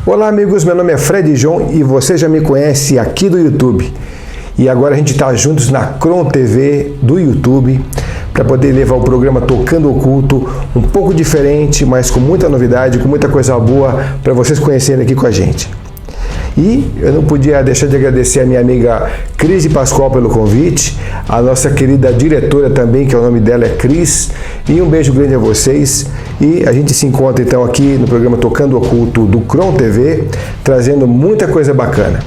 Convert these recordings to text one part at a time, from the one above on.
Olá amigos, meu nome é Fred João e você já me conhece aqui do YouTube. E agora a gente está juntos na Cron TV do YouTube para poder levar o programa Tocando Oculto um pouco diferente, mas com muita novidade, com muita coisa boa para vocês conhecerem aqui com a gente. E eu não podia deixar de agradecer a minha amiga Cris Pascoal pelo convite, a nossa querida diretora também, que o nome dela é Cris, e um beijo grande a vocês. E a gente se encontra então aqui no programa Tocando Oculto do Cron TV, trazendo muita coisa bacana.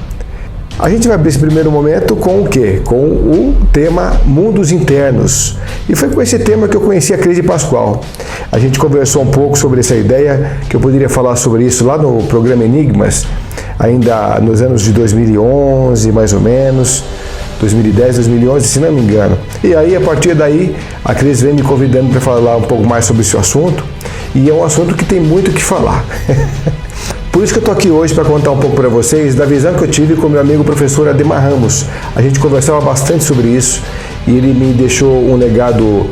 A gente vai abrir esse primeiro momento com o quê? Com o tema Mundos Internos. E foi com esse tema que eu conheci a Cris Pascoal. A gente conversou um pouco sobre essa ideia, que eu poderia falar sobre isso lá no programa Enigmas, ainda nos anos de 2011, mais ou menos, 2010, 2011, se não me engano. E aí, a partir daí, a Cris vem me convidando para falar um pouco mais sobre esse assunto, e é um assunto que tem muito o que falar. Por isso que eu estou aqui hoje para contar um pouco para vocês da visão que eu tive com meu amigo professor Ademar Ramos. A gente conversava bastante sobre isso e ele me deixou um legado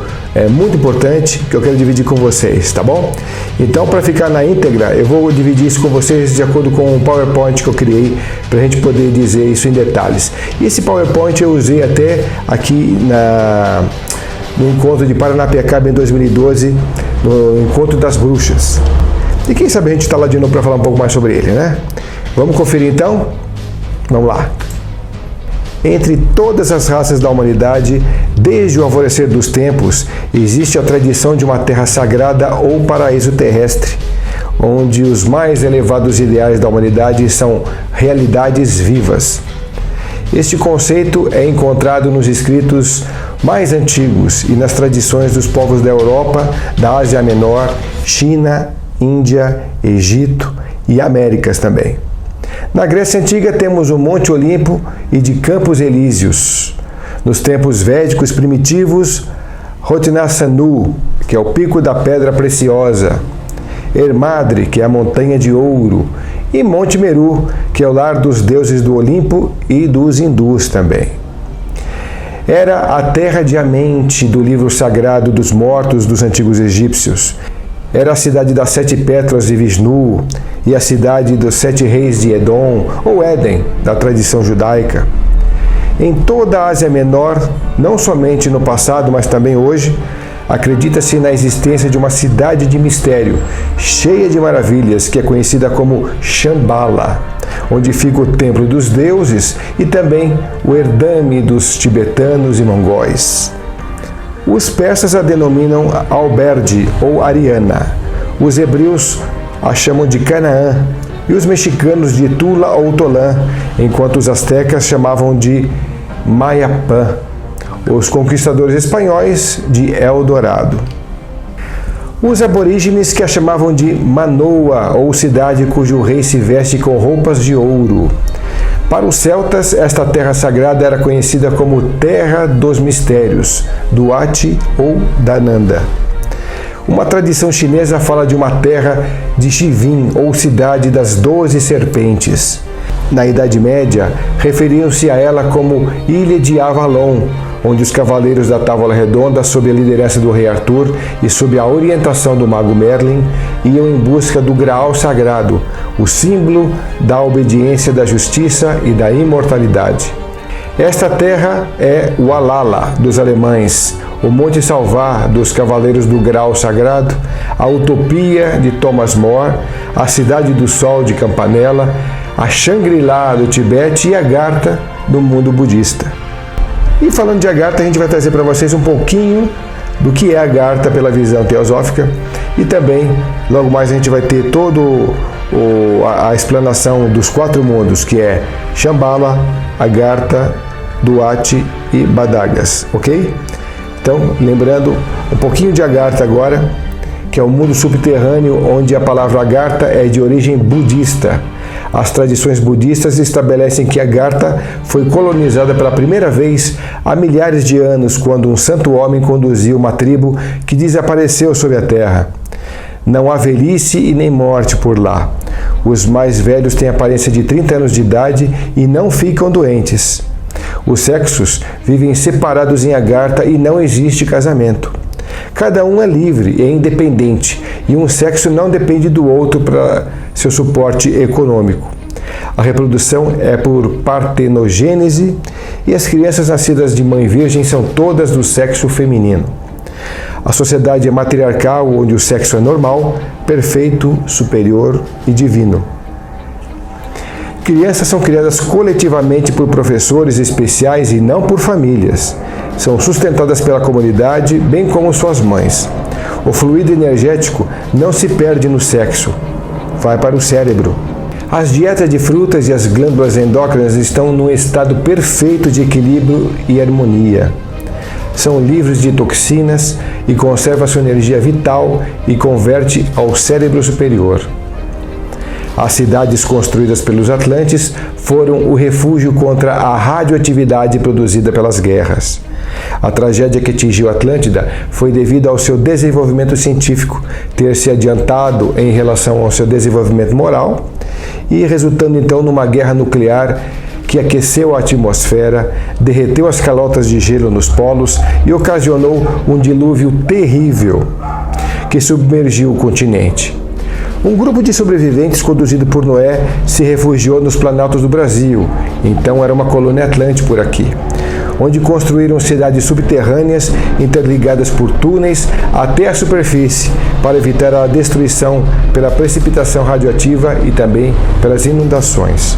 muito importante que eu quero dividir com vocês, tá bom? Então, para ficar na íntegra, eu vou dividir isso com vocês de acordo com um PowerPoint que eu criei para a gente poder dizer isso em detalhes. E esse PowerPoint eu usei até aqui no encontro de Paranapiacaba em 2012, no Encontro das Bruxas. E quem sabe a gente está lá de novo para falar um pouco mais sobre ele, né? Vamos conferir então? Vamos lá. Entre todas as raças da humanidade, desde o alvorecer dos tempos, existe a tradição de uma terra sagrada ou paraíso terrestre, onde os mais elevados ideais da humanidade são realidades vivas. Este conceito é encontrado nos escritos mais antigos e nas tradições dos povos da Europa, da Ásia Menor, China, Índia, Egito e Américas também. Na Grécia Antiga temos o Monte Olimpo e de Campos Elíseos. Nos tempos védicos primitivos, Rotnasanu, que é o pico da pedra preciosa, Hermadre, que é a montanha de ouro, e Monte Meru, que é o lar dos deuses do Olimpo e dos hindus também. Era a terra de Amente do livro sagrado dos mortos dos antigos egípcios. Era a cidade das 7 pétalas de Vishnu e a cidade dos 7 reis de Edom, ou Éden, da tradição judaica. Em toda a Ásia Menor, não somente no passado, mas também hoje, acredita-se na existência de uma cidade de mistério, cheia de maravilhas, que é conhecida como Shambhala, onde fica o templo dos deuses e também o Erdame dos tibetanos e mongóis. Os persas a denominam Alberdi ou Ariana, os hebreus a chamam de Canaã e os mexicanos de Tula ou Tolã, enquanto os astecas chamavam de Mayapã, os conquistadores espanhóis de Eldorado. Os aborígenes que a chamavam de Manoa ou cidade cujo rei se veste com roupas de ouro. Para os celtas, esta terra sagrada era conhecida como Terra dos Mistérios, Duat ou Dananda. Uma tradição chinesa fala de uma terra de Shivin, ou cidade das 12 serpentes. Na Idade Média, referiam-se a ela como Ilha de Avalon, onde os cavaleiros da Távola Redonda, sob a liderança do rei Arthur e sob a orientação do mago Merlin, iam em busca do Graal Sagrado, o símbolo da obediência, da justiça e da imortalidade. Esta terra é o Alala, dos alemães, o Monte Salvar, dos Cavaleiros do Graal Sagrado, a Utopia, de Thomas More, a Cidade do Sol, de Campanella, a Shangri-La, do Tibete, e Agartha, do mundo budista. E falando de Agartha, a gente vai trazer para vocês um pouquinho do que é Agartha pela visão teosófica, e também, logo mais, a gente vai ter todo a explanação dos 4 mundos, que é Shambhala, Agartha, Duat e Badagas, ok? Então, lembrando um pouquinho de Agartha agora, que é o mundo subterrâneo, onde a palavra Agartha é de origem budista. As tradições budistas estabelecem que Agartha foi colonizada pela primeira vez há milhares de anos, quando um santo homem conduziu uma tribo que desapareceu sobre a terra. Não há velhice e nem morte por lá. Os mais velhos têm aparência de 30 anos de idade e não ficam doentes. Os sexos vivem separados em Agartha e não existe casamento. Cada um é livre e independente, e um sexo não depende do outro para seu suporte econômico. A reprodução é por partenogênese e as crianças nascidas de mãe virgem são todas do sexo feminino. A sociedade é matriarcal, onde o sexo é normal, perfeito, superior e divino. Crianças são criadas coletivamente por professores especiais e não por famílias. São sustentadas pela comunidade, bem como suas mães. O fluido energético não se perde no sexo, vai para o cérebro. As dietas de frutas e as glândulas endócrinas estão num estado perfeito de equilíbrio e harmonia. São livres de toxinas e conservam sua energia vital e converte ao cérebro superior. As cidades construídas pelos Atlantes foram o refúgio contra a radioatividade produzida pelas guerras. A tragédia que atingiu Atlântida foi devido ao seu desenvolvimento científico ter se adiantado em relação ao seu desenvolvimento moral e resultando então numa guerra nuclear que aqueceu a atmosfera, derreteu as calotas de gelo nos polos e ocasionou um dilúvio terrível que submergiu o continente. Um grupo de sobreviventes conduzido por Noé se refugiou nos planaltos do Brasil, então era uma colônia atlante por aqui, onde construíram cidades subterrâneas interligadas por túneis até a superfície para evitar a destruição pela precipitação radioativa e também pelas inundações.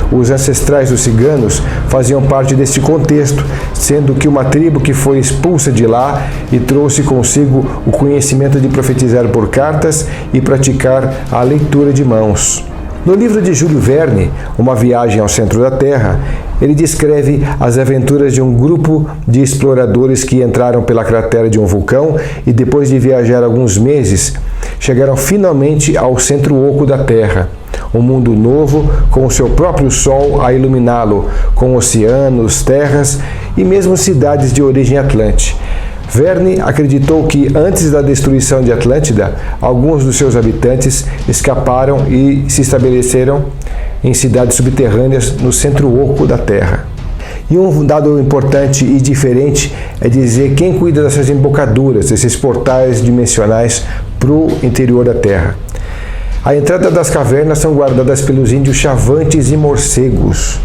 Os ancestrais dos ciganos faziam parte deste contexto, sendo que uma tribo que foi expulsa de lá e trouxe consigo o conhecimento de profetizar por cartas e praticar a leitura de mãos. No livro de Júlio Verne, Uma Viagem ao Centro da Terra, ele descreve as aventuras de um grupo de exploradores que entraram pela cratera de um vulcão e depois de viajar alguns meses, chegaram finalmente ao centro oco da Terra. Um mundo novo, com o seu próprio Sol a iluminá-lo, com oceanos, terras e mesmo cidades de origem atlante. Verne acreditou que, antes da destruição de Atlântida, alguns dos seus habitantes escaparam e se estabeleceram em cidades subterrâneas no centro oco da Terra. E um dado importante e diferente é dizer quem cuida dessas embocaduras, desses portais dimensionais para o interior da Terra. A entrada das cavernas são guardadas pelos índios chavantes e morcegos.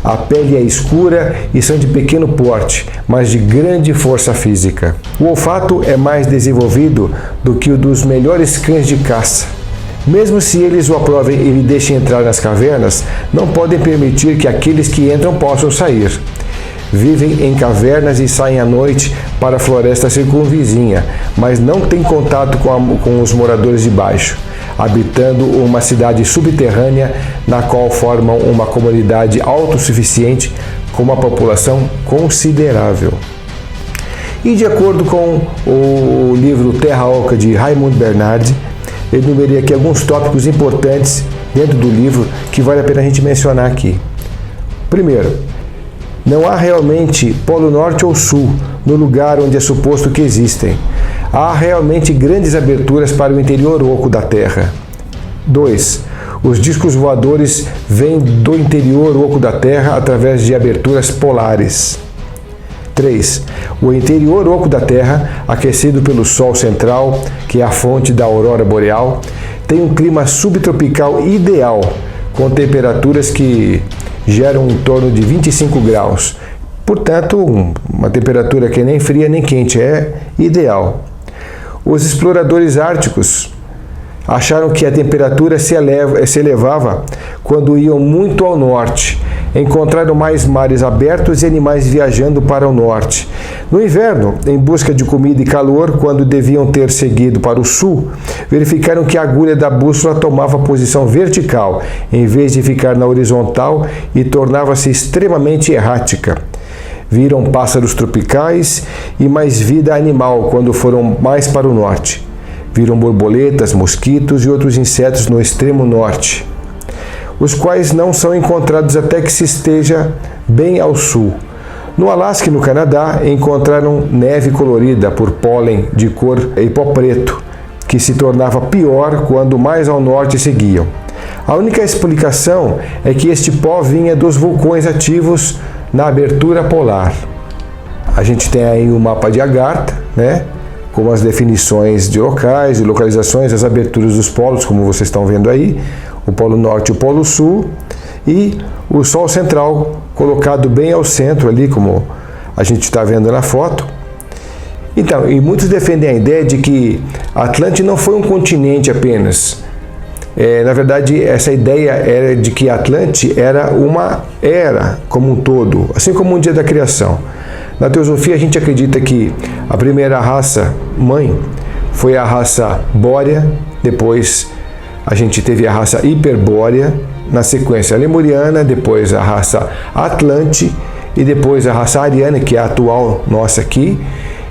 A pele é escura e são de pequeno porte, mas de grande força física. O olfato é mais desenvolvido do que o dos melhores cães de caça. Mesmo se eles o aprovem e lhe deixem entrar nas cavernas, não podem permitir que aqueles que entram possam sair. Vivem em cavernas e saem à noite para a floresta circunvizinha, mas não têm contato com os moradores de baixo, habitando uma cidade subterrânea na qual formam uma comunidade autossuficiente com uma população considerável. E de acordo com o livro Terra Oca de Raymond Bernardi, eu enumerei aqui alguns tópicos importantes dentro do livro que vale a pena a gente mencionar aqui. Primeiro, não há realmente Polo Norte ou Sul no lugar onde é suposto que existem. Há realmente grandes aberturas para o interior oco da Terra. 2. Os discos voadores vêm do interior oco da Terra através de aberturas polares. 3. O interior oco da Terra, aquecido pelo Sol central, que é a fonte da aurora boreal, tem um clima subtropical ideal, com temperaturas que geram em torno de 25 graus. Portanto, uma temperatura que nem fria nem quente, é ideal. Os exploradores árticos acharam que a temperatura se elevava quando iam muito ao norte. Encontraram mais mares abertos e animais viajando para o norte. No inverno, em busca de comida e calor, quando deviam ter seguido para o sul, verificaram que a agulha da bússola tomava posição vertical, em vez de ficar na horizontal, e tornava-se extremamente errática. Viram pássaros tropicais e mais vida animal quando foram mais para o norte. Viram borboletas, mosquitos e outros insetos no extremo norte, os quais não são encontrados até que se esteja bem ao sul. No Alasca e no Canadá, encontraram neve colorida por pólen de cor hipó-preto, que se tornava pior quando mais ao norte seguiam. A única explicação é que este pó vinha dos vulcões ativos na abertura polar. A gente tem aí o mapa de Agartha, né? como as definições de locais, de localizações, as aberturas dos polos, como vocês estão vendo aí, o Polo Norte e o Polo Sul, e o Sol central colocado bem ao centro ali, como a gente está vendo na foto. Então, e muitos defendem a ideia de que a Atlântida não foi um continente apenas. Na verdade, essa ideia era de que a Atlântida era uma era como um todo, assim como um dia da criação. Na teosofia, a gente acredita que a primeira raça mãe foi a raça bórea, depois a gente teve a raça hiperbórea, na sequência a lemuriana, depois a raça Atlante e depois a raça ariana, que é a atual nossa aqui.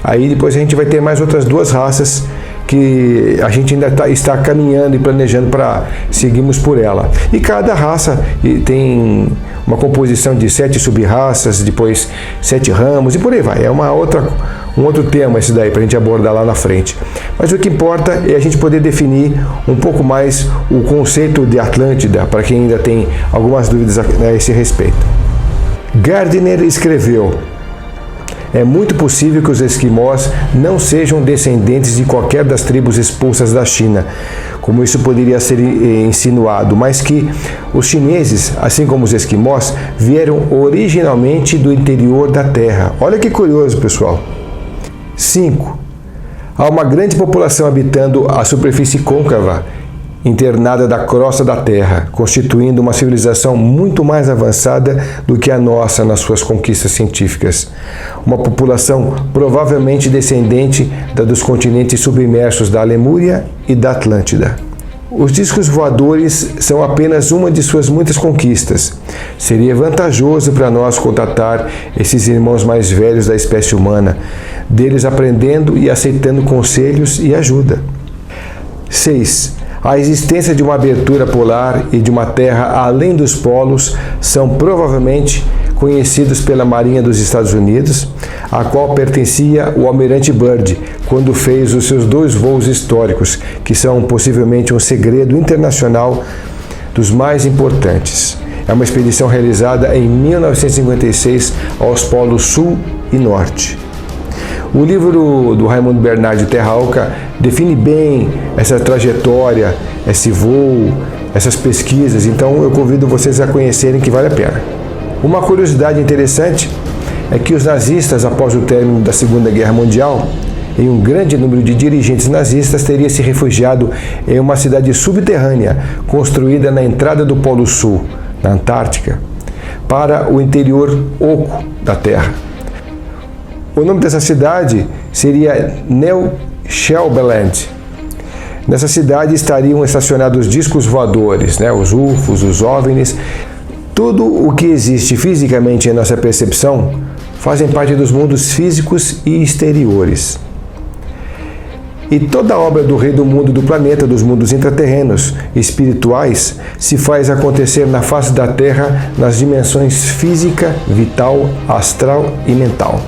Aí depois a gente vai ter mais outras duas raças que a gente ainda está caminhando e planejando para seguirmos por ela. E cada raça tem uma composição de 7 sub-raças, depois 7 ramos e por aí vai. É um outro tema esse daí para a gente abordar lá na frente. Mas o que importa é a gente poder definir um pouco mais o conceito de Atlântida, para quem ainda tem algumas dúvidas a esse respeito. Gardner escreveu: é muito possível que os esquimós não sejam descendentes de qualquer das tribos expulsas da China, como isso poderia ser insinuado, mas que os chineses, assim como os esquimós, vieram originalmente do interior da Terra. Olha que curioso, pessoal. 5. Há uma grande população habitando a superfície côncava, internada da crosta da Terra, constituindo uma civilização muito mais avançada do que a nossa nas suas conquistas científicas. Uma população provavelmente descendente da dos continentes submersos da Lemúria e da Atlântida. Os discos voadores são apenas uma de suas muitas conquistas. Seria vantajoso para nós contatar esses irmãos mais velhos da espécie humana, deles aprendendo e aceitando conselhos e ajuda. 6. A existência de uma abertura polar e de uma terra além dos polos são provavelmente conhecidos pela Marinha dos Estados Unidos, a qual pertencia o almirante Byrd, quando fez os seus 2 voos históricos, que são possivelmente um segredo internacional dos mais importantes. É uma expedição realizada em 1956 aos polos Sul e Norte. O livro do Raimundo Bernardi, Terra Oca, define bem essa trajetória, esse voo, essas pesquisas, então eu convido vocês a conhecerem, que vale a pena. Uma curiosidade interessante é que os nazistas, após o término da Segunda Guerra Mundial, em um grande número de dirigentes nazistas teria se refugiado em uma cidade subterrânea construída na entrada do Polo Sul, na Antártica, para o interior oco da Terra. O nome dessa cidade seria Neuschelbeland. Nessa cidade estariam estacionados discos voadores, os UFOs, os OVNIs. Tudo o que existe fisicamente em nossa percepção fazem parte dos mundos físicos e exteriores. E toda a obra do Rei do Mundo do planeta, dos mundos intraterrenos e espirituais, se faz acontecer na face da Terra nas dimensões física, vital, astral e mental.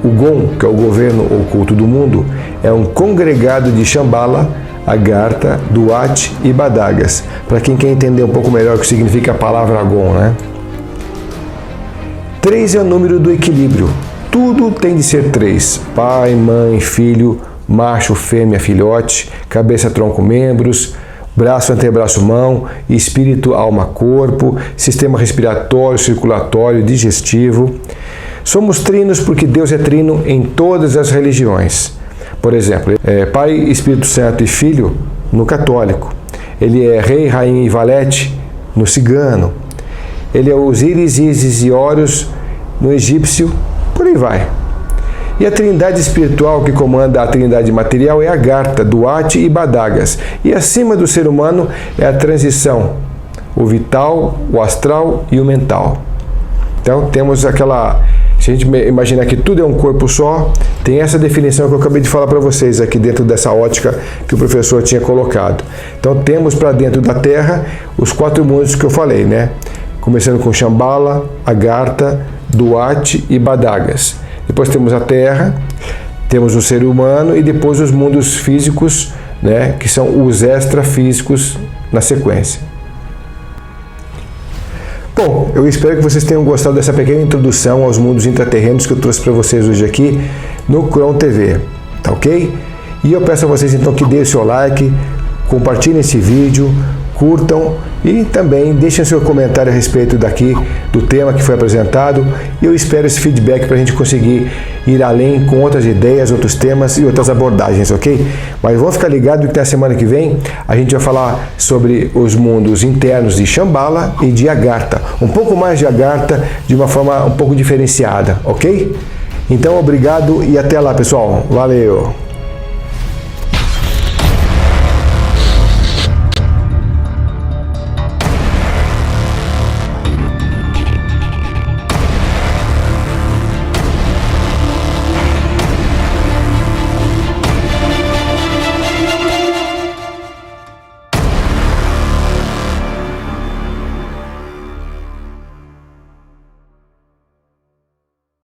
O GOM, que é o governo oculto do mundo, é um congregado de Shambhala, Agartha, Duat e Badagas, para quem quer entender um pouco melhor o que significa a palavra GOM, 3 é o número do equilíbrio. Tudo tem de ser 3. Pai, mãe, filho, macho, fêmea, filhote, cabeça, tronco, membros, braço, antebraço, mão, espírito, alma, corpo, sistema respiratório, circulatório, digestivo. Somos trinos porque Deus é trino em todas as religiões. Por exemplo, Pai, Espírito Santo e Filho no católico. Ele é Rei, Rainha e Valete no cigano. Ele é Osíris, Ísis e Horus no egípcio, por aí vai. E a trindade espiritual que comanda a trindade material é Agartha, Duat e Badagas. E acima do ser humano é a transição, o vital, o astral e o mental. Então temos aquela... Se a gente imaginar que tudo é um corpo só, tem essa definição que eu acabei de falar para vocês aqui dentro dessa ótica que o professor tinha colocado. Então temos para dentro da Terra os 4 mundos que eu falei, Começando com Shambhala, Agartha, Duat e Badagas. Depois temos a Terra, temos o ser humano e depois os mundos físicos, que são os extrafísicos na sequência. Bom, eu espero que vocês tenham gostado dessa pequena introdução aos mundos intraterrenos que eu trouxe para vocês hoje aqui no Cron TV. tá ok? E eu peço a vocês então que deem o seu like, compartilhem esse vídeo, curtam e também deixem seu comentário a respeito do tema que foi apresentado. E eu espero esse feedback para a gente conseguir ir além com outras ideias, outros temas e outras abordagens, ok? Mas vamos ficar ligado que na semana que vem a gente vai falar sobre os mundos internos de Shambhala e de Agartha. Um pouco mais de Agartha de uma forma um pouco diferenciada, ok? Então, obrigado e até lá, pessoal. Valeu!